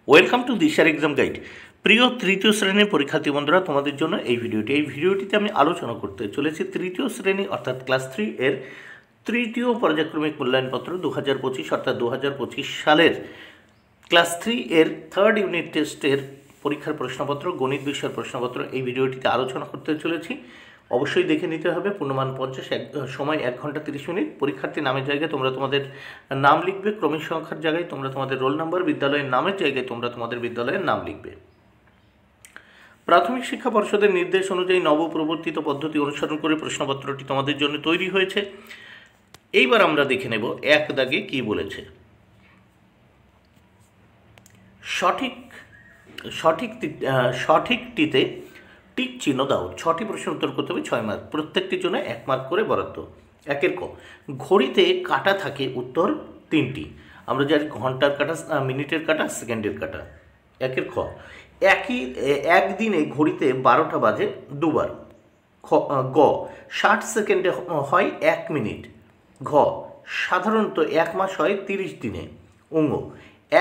Welcome to দিশার exam guide. প্রিয় তৃতীয় শ্রেণীর পরীক্ষার্থী বন্ধুরা, তোমাদের জন্য এই ভিডিওটিতে আমি আলোচনা করতে চলেছি তৃতীয় শ্রেণী অর্থাৎ ক্লাস 3 এর তৃতীয় পর্যায়ক্রমিক মূল্যায়নপত্র 2025 অর্থাৎ 2025 সালের ক্লাস 3 এর থার্ড ইউনিট টেস্টের পরীক্ষার প্রশ্নপত্র, গণিত বিষয়ের প্রশ্নপত্র এই ভিডিওটিতে আলোচনা করতে চলেছি। অবশ্যই দেখে নিতে হবে। পূর্ণমান 50, সময় 1 ঘন্টা 30 মিনিট। পরীক্ষার্থী নামের জায়গায় তোমরা তোমাদের নাম লিখবে, ক্রমিক সংখ্যার জায়গায় তোমরা তোমাদের রোল নাম্বার, বিদ্যালয়ের নামের জায়গায় তোমরা তোমাদের বিদ্যালয়ের নাম লিখবে। প্রাথমিক শিক্ষা পর্ষদের নির্দেশ অনুযায়ী নবপ্রবর্তিত পদ্ধতি অনুসরণ করে প্রশ্নপত্রটি তোমাদের জন্য তৈরি হয়েছে। এইবার আমরা দেখে নেব এক দাগে কি বলেছে। সঠিকটিতে টিক চিহ্ন দাও। 6টি প্রশ্নের উত্তর করতে হবে, 6 মার্ক, প্রত্যেকটির জন্য 1 মার্ক করে বরাদ্দ। একের ক, ঘড়িতে কাঁটা থাকে, উত্তর 3টি। আমরা জানি ঘন্টার কাঁটা, মিনিটের কাঁটা, সেকেন্ডের কাঁটা। একের খ, একদিনে ঘড়িতে 12টা বাজে দুবার। গ, 60 সেকেন্ডে হয় 1 মিনিট। ঘ, সাধারণত 1 মাস হয় 30 দিনে। অঙ্গ,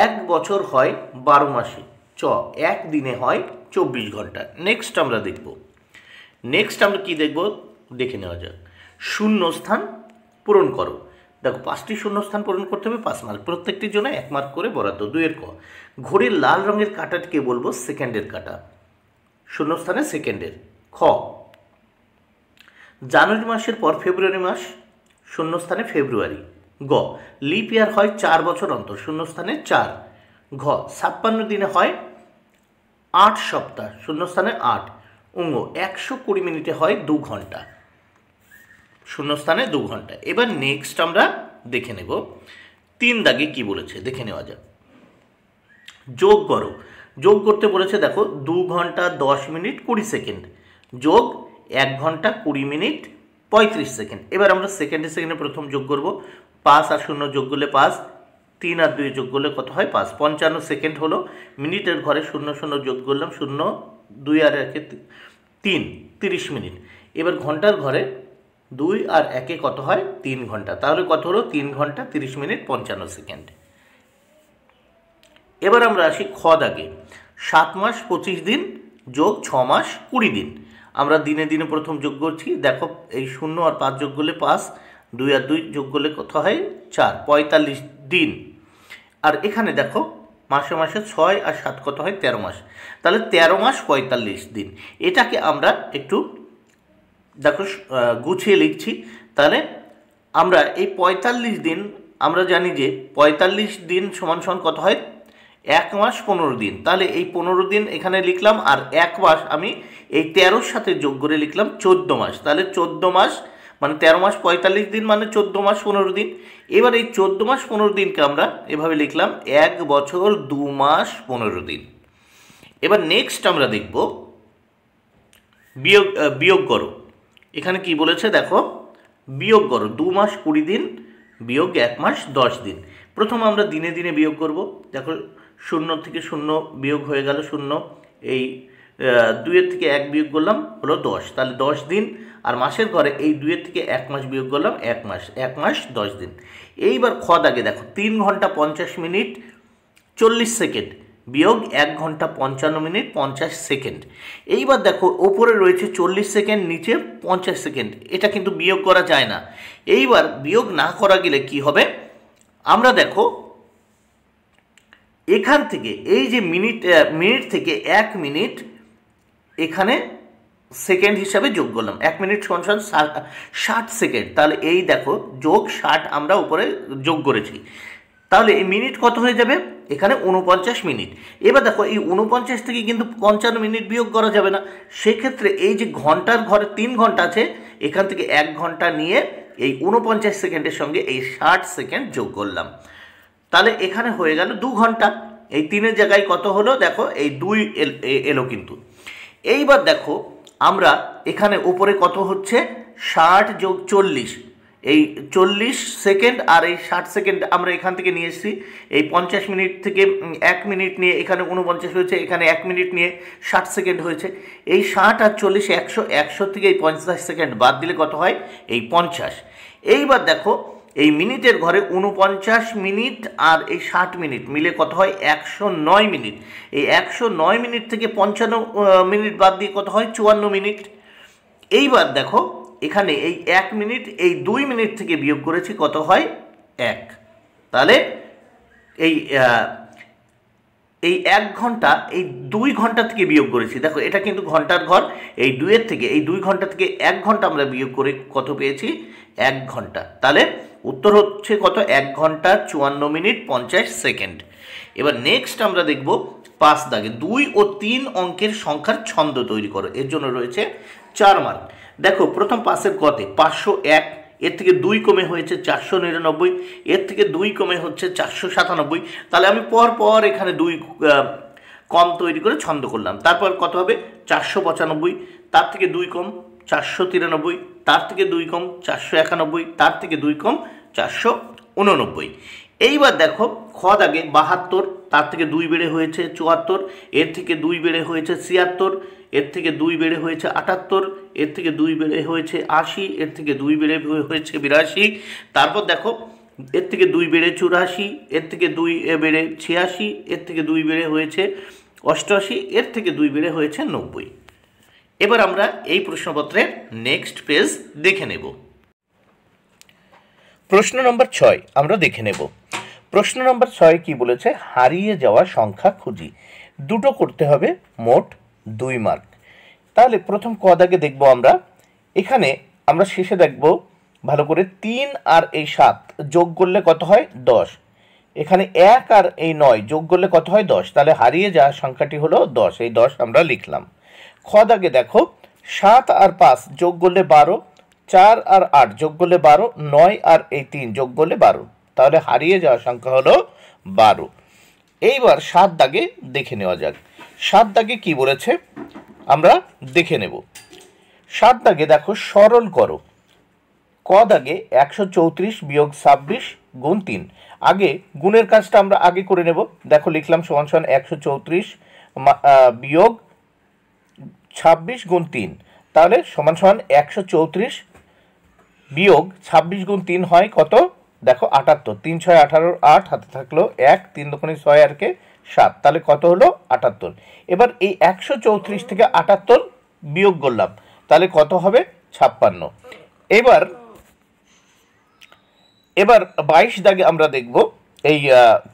1 বছর হয় 12 মাসে। চ, 1 দিনে হয় 24 ঘন্টা। নেক্সট আমরা কি দেখব দেখে নেওয়া যাক। শূন্যস্থান পূরণ করো। দেখো 5টি শূন্যস্থান পূরণ করতে হবে, 5 মার্ক, প্রত্যেকটির জন্য 1 মার্ক করে বরাদ্দ। 2-এর ক, ঘড়ির লাল রঙের কাঁটাটিকে বলবো সেকেন্ডের কাঁটা, শূন্যস্থানে সেকেন্ডের। খ, জানুয়ারি মাসের পর ফেব্রুয়ারি মাস, শূন্যস্থানে ফেব্রুয়ারি। গ, লিপ ইয়ার হয় 4 বছর অন্তর, শূন্যস্থানে 4। ঘ, 56 দিনে হয় 8 সপ্তাহ, শূন্যস্থানে 8। অঙ্গ, 120 মিনিটে হয় 2 ঘন্টা, শূন্যস্থানে 2 ঘন্টা। এবার নেক্সট আমরা দেখে নেব 3 দাগে কি বলেছে, দেখে নেওয়া যাক। যোগ করো। যোগ করতে বলেছে, দেখো 2 ঘন্টা 10 মিনিট 20 সেকেন্ড যোগ 1 ঘন্টা 20 মিনিট 35 সেকেন্ড। এবার আমরা সেকেন্ডে প্রথম যোগ করব। 5 আর 0 যোগ করলে 5, 3 আর 2 যোগ করলে কত হয় 5, 55 সেকেন্ড হলো। মিনিটের ঘরে 0 যোগ করলাম 0, 2 আর 1 3, 30 মিনিট। এবার ঘন্টার ঘরে 2 আর 1 কত হয় 3 ঘন্টা। তাহলে কত হলো 3 ঘন্টা 30 মিনিট 55 সেকেন্ড। এবার আমরা আসি খ দাগে। 7 মাস 25 দিন যোগ 6 মাস 20 দিন। আমরা দিনে দিনে প্রথম যোগ করছি। দেখো এই 0 আর 5 যোগ করলে 5, 2 আর 2 যোগ করলে কত হয় 4, 45 দিন। আর এখানে দেখো মাসে মাসে 6 আর 7 কত হয় 13 মাস। তাহলে 13 মাস 45 দিন। এটাকে আমরা একটু দেখো গুছিয়ে লিখছি। তাহলে আমরা এই 45 দিন, আমরা জানি যে 45 দিন সমান সমান কত হয় 1 মাস 15 দিন। তাহলে এই 15 দিন এখানে লিখলাম, আর 1 মাস আমি এই 13-র সাথে যোগ করে লিখলাম 14 মাস। তাহলে 14 মাস মানে 13 মাস 45 দিন মানে 14 মাস 15 দিন। এবার এই 14 মাস 15 দিনকে আমরা এভাবে লিখলাম 1 বছর 2 মাস 15 দিন। এবার নেক্সট আমরা দেখব বিয়োগ করো। এখানে কি বলেছে দেখো, বিয়োগ করো 2 মাস 20 দিন বিয়োগ 1 মাস 10 দিন। প্রথম আমরা দিনে দিনে বিয়োগ করব। দেখো 0 থেকে 0 বিয়োগ হয়ে গেল 0, এই 2-এর থেকে 1 বিয়োগ করলাম হলো 10, তাহলে 10 দিন। আর মাসের ঘরে এই 2-এর থেকে 1 মাস বিয়োগ করলাম 1 মাস 10 দিন। এইবার খ দাগে দেখো 3 ঘন্টা 50 মিনিট 40 সেকেন্ড বিয়োগ 1 ঘন্টা 55 মিনিট 50 সেকেন্ড। এইবার দেখো ওপরে রয়েছে 40 সেকেন্ড, নিচে 50 সেকেন্ড, এটা কিন্তু বিয়োগ করা যায় না। এইবার বিয়োগ না করা গেলে কি হবে, আমরা দেখো এখান থেকে এই যে মিনিট থেকে 1 মিনিট এখানে সেকেন্ড হিসাবে যোগ করলাম। 1 মিনিট সমান 60 সেকেন্ড। তাহলে এই দেখো যোগ 60 আমরা উপরে যোগ করেছি। তাহলে এই মিনিট কত হয়ে যাবে এখানে 49 মিনিট। এবার দেখো এই 49 থেকে কিন্তু 55 মিনিট বিয়োগ করা যাবে না। সেক্ষেত্রে এই যে ঘন্টার ঘরে 3 ঘন্টা আছে, এখান থেকে 1 ঘন্টা নিয়ে এই 49 সেকেন্ডের সঙ্গে এই 60 সেকেন্ড যোগ করলাম। তাহলে এখানে হয়ে গেল 2 ঘন্টা। এই 3-এর জায়গায় কত হলো দেখো এই 2 এলো কিন্তু। এইবার দেখো আমরা এখানে উপরে কত হচ্ছে 60 যোগ 40, এই 40 সেকেন্ড আর এই 60 সেকেন্ড আমরা এখান থেকে নিয়ে এসেছি। এই 50 মিনিট থেকে 1 মিনিট নিয়ে এখানে 49 হয়েছে, এখানে 1 মিনিট নিয়ে 60 সেকেন্ড হয়েছে। এই 60 আর 40 100 থেকে এই 50 সেকেন্ড বাদ দিলে কত হয় এই 50। এইবার দেখো এই মিনিটের ঘরে 49 মিনিট আর এই 60 মিনিট মিলে কত হয় 109 মিনিট। এই 109 মিনিট থেকে 55 মিনিট বাদ দিয়ে কত হয় 54 মিনিট। এইবার দেখো এখানে এই 1 মিনিট এই 2 মিনিট থেকে বিয়োগ করেছি কত হয় 1। তাহলে এই 1 ঘন্টা এই 2 ঘন্টা থেকে বিয়োগ করেছি। দেখো এটা কিন্তু ঘন্টার ঘর, এই 2-এর থেকে এই 2 ঘন্টা থেকে 1 ঘন্টা আমরা বিয়োগ করে কত পেয়েছি 1 ঘন্টা। তাহলে উত্তর হচ্ছে কত 1 ঘন্টা 54 মিনিট 50 সেকেন্ড। এবার নেক্সট আমরা দেখব 5 দাগে 2 ও 3 অঙ্কের সংখ্যার ছন্দ তৈরি করো। এর জন্য রয়েছে 4 মার্ক। দেখো প্রথম 5-এর কতে 501, এর থেকে 2 কমে হয়েছে 499, এর থেকে 2 কমে হচ্ছে 497। তাহলে আমি পর এখানে 2 কম তৈরি করে ছন্দ করলাম। তারপর কত হবে 495, তার থেকে 2 কম 493, তার থেকে 2 কম 491, তার থেকে 2 কম 489। এইবার দেখো খ দাগে 72, তার থেকে 2 বেড়ে হয়েছে 74, এর থেকে 2 বেড়ে হয়েছে 76, এর থেকে 2 বেড়ে হয়েছে 78, এর থেকে 2 বেড়ে হয়েছে 80, এর থেকে 2 বেড়ে হয়েছে 82। তারপর দেখো এর থেকে 2 বেড়ে 84, এর থেকে 2 বেড়ে 86, এর থেকে 2 বেড়ে হয়েছে 88, এর থেকে 2 বেড়ে হয়েছে 90। এবার আমরা এই প্রশ্নপত্রের নেক্সট পেজ দেখে নেব। প্রশ্ন নম্বর 6 আমরা দেখে নেব। প্রশ্ন নম্বর 6 কি বলেছে, হারিয়ে যাওয়া সংখ্যা খুঁজি, দুটো করতে হবে, মোট 2 মার্ক। তাহলে প্রথম ক দাগে দেখব আমরা, এখানে আমরা শেষে দেখব ভালো করে 3 আর এই 7 যোগ করলে কত হয় 10, এখানে 1 আর এই 9 যোগ করলে কত হয় 10। তাহলে হারিয়ে যাওয়া সংখ্যাটি হলো 10, এই 10 আমরা লিখলাম। খ দাগে দেখো 7 আর 5 যোগ করলে 12, 4 আর 8 যোগ করলে 12, 9 আর এই 3 যোগ করলে 12। তাহলে হারিয়ে যাওয়া সংখ্যা হলো 12। এইবার 7 দাগে দেখে নেওয়া যাক। 7 দাগে কি বলেছে আমরা দেখে নেব। 7 দাগে দেখো সরল করো। ক দাগে 134 বিয়োগ 26 গুণ 3। আগে গুণের কাজটা আমরা আগে করে নেব। দেখো লিখলাম সমান সমান 134 বিয়োগ 26 গুণ 3। তাহলে সমান সমান 134 বিয়োগ 26 গুণ 3 হয় কত, দেখো 78। 3 6 18, 8 হাতে থাকলো 1, 3 দুগুণে 6 আর কে 7, তাহলে কত হলো 78। এবার এই 134 থেকে 78 বিয়োগ করলাম, তাহলে কত হবে 56। এবার 22 দাগে আমরা দেখব, এই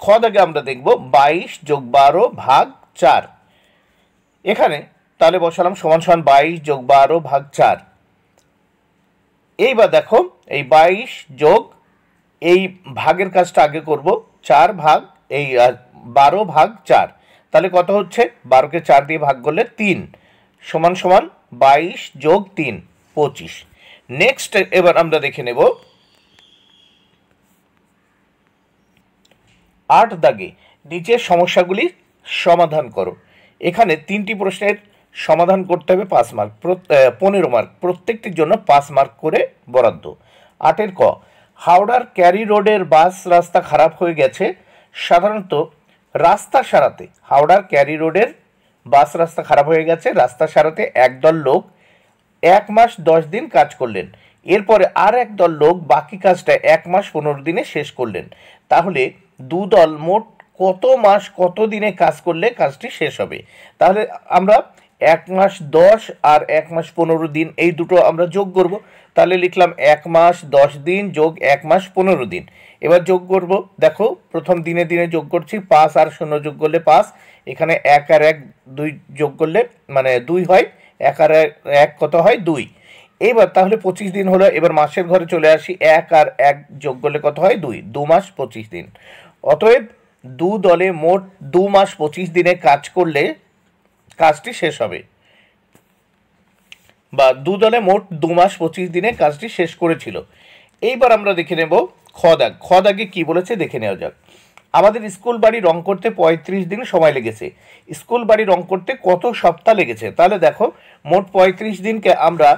খ দাগে আমরা দেখব 22 যোগ 12 ভাগ 4। এখানে তাহলে বসালাম সমান সমান 22 যোগ 12 ভাগ 4। এইবার দেখো এই 22 যোগ এই ভাগের কাজটা আগে করব, 4 ভাগ এই 12 ভাগ 4। তাহলে কত হচ্ছে 12কে 4 দিয়ে ভাগ করলে 3 সমান সমান 22 যোগ 3 25। নেক্সট এবার আমরা দেখে নেব 8 দাগে নিচের সমস্যাগুলি সমাধান করো। এখানে 3টি প্রশ্নের সমাধান করতে হবে 5 মার্ক, 15 মার্ক, প্রত্যেকটির জন্য 5 মার্ক করে বরাদ্দ। 8-এর ক, হাওড়ার ক্যারি রোডের বাস রাস্তা খারাপ হয়ে গেছে। সাধারণত রাস্তা সারাতে, হাওড়ার ক্যারি রোডের বাস রাস্তা খারাপ হয়ে গেছে, রাস্তা সারাতে একদল লোক 1 মাস 10 দিন কাজ করলেন। এরপরে আর একদল লোক বাকি কাজটা 1 মাস 15 দিনে শেষ করলেন। তাহলে দু দল মোট কত মাস কত দিনে কাজ করলে কাজটি শেষ হবে? তাহলে আমরা 1 মাস 10 আর 1 মাস 15 দিন এই দুটো আমরা যোগ করব। তাহলে লিখলাম 1 মাস 10 দিন যোগ 1 মাস 15 দিন। এবার যোগ করব, দেখো প্রথম দিনে দিনে যোগ করছি, 5 আর 0 যোগ করলে 5, এখানে 1 আর 1 2 যোগ করলে মানে 2 হয়, 1 আর 1 কত হয় 2। এইবার তাহলে 25 দিন হলো। এবার মাসের ঘরে চলে আসি, 1 আর 1 যোগ করলে কত হয় 2, 2 মাস 25 দিন। অতএব দু দলে মোট 2 মাস 25 দিনে কাজ করলে কাজটি শেষ হবে, বা দু দলে মোট 2 মাস 25 দিনে কাজটি শেষ করেছিল। এইবার আমরা দেখে নেব খ দাগ। খ দাগে কি বলেছে দেখে নেওয়া যাক। আমাদের স্কুল বাড়ি রং করতে 35 দিন সময় লেগেছে। স্কুল বাড়ি রং করতে কত সপ্তাহ লেগেছে? তাহলে দেখো মোট 35 দিনকে আমরা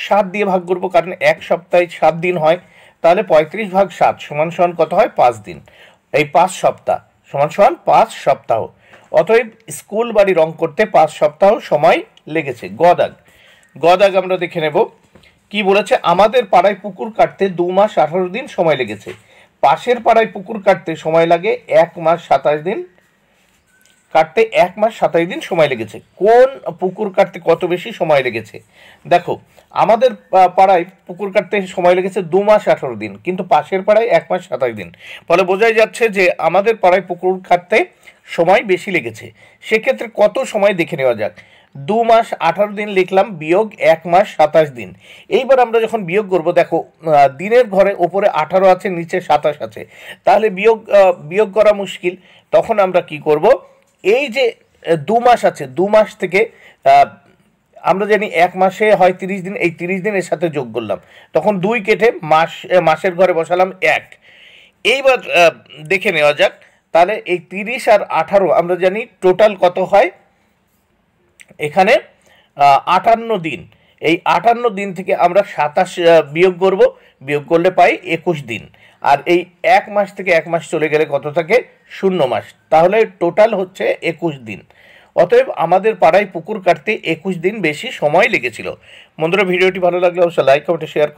7 দিয়ে ভাগ করব, কারণ এক সপ্তাহে 7 দিন হয়। তাহলে 35 ভাগ 7 সমান সমান কত হয় 5 দিন। এই 5 সপ্তাহ সমান সমান 5 সপ্তাহ। অতএব স্কুল বাড়ি রং করতে 5 সপ্তাহ সময় লেগেছে। গ দাগ। গ দাগ আমরা দেখে নেব। কি বলেছে, আমাদের পাড়ায় পুকুর কাটতে 2 মাস 18 দিন সময় লেগেছে, পাশের পাড়ায় পুকুর কাটতে সময় লাগে 1 মাস 27 দিন, কাটতে 1 মাস 27 দিন সময় লেগেছে। কোন পুকুর কাটতে কত বেশি সময় লেগেছে? দেখো, আমাদের পাড়ায় পুকুর কাটতে সময় লেগেছে 2 মাস 18 দিন, কিন্তু পাশের পাড়ায় 1 মাস 27 দিন। ফলে বোঝাই যাচ্ছে যে আমাদের পাড়ায় পুকুর কাটতে সময় বেশি লেগেছে। সেক্ষেত্রে কত সময় দেখে নেওয়া যাক। 2 মাস 18 দিন লিখলাম, বিয়োগ 1 মাস 27 দিন। এইবার আমরা যখন বিয়োগ করব, দেখো দিনের ঘরে ওপরে 18 আছে, নিচে 27 আছে, তাহলে বিয়োগ করা মুশকিল। তখন আমরা কি করব, এই যে 2 মাস আছে, 2 মাস থেকে আমরা জানি 1 মাসে হয় 30 দিন, এই 30 দিন এর সাথে যোগ করলাম, তখন 2 কেটে মাসের ঘরে বসালাম 1। এইবার দেখে নেওয়া যাক, তাহলে এই 30 আর 18 আমরা জানি টোটাল কত হয়, এখানে 58 দিন। এই 58 দিন থেকে আমরা 27 বিয়োগ করব, বিয়োগ করলে পাই 21 দিন। আর এই 1 মাস থেকে 1 মাস চলে গেলে কত থাকে, 0 মাস। তাহলে টোটাল হচ্ছে 21 দিন। অতএব আমাদের পাড়ায় পুকুর কাটতে 21 দিন বেশি সময় লেগেছিল। বন্ধুরা, ভিডিওটি ভালো লাগলে অবশ্যই লাইক, কমেন্ট, শেয়ার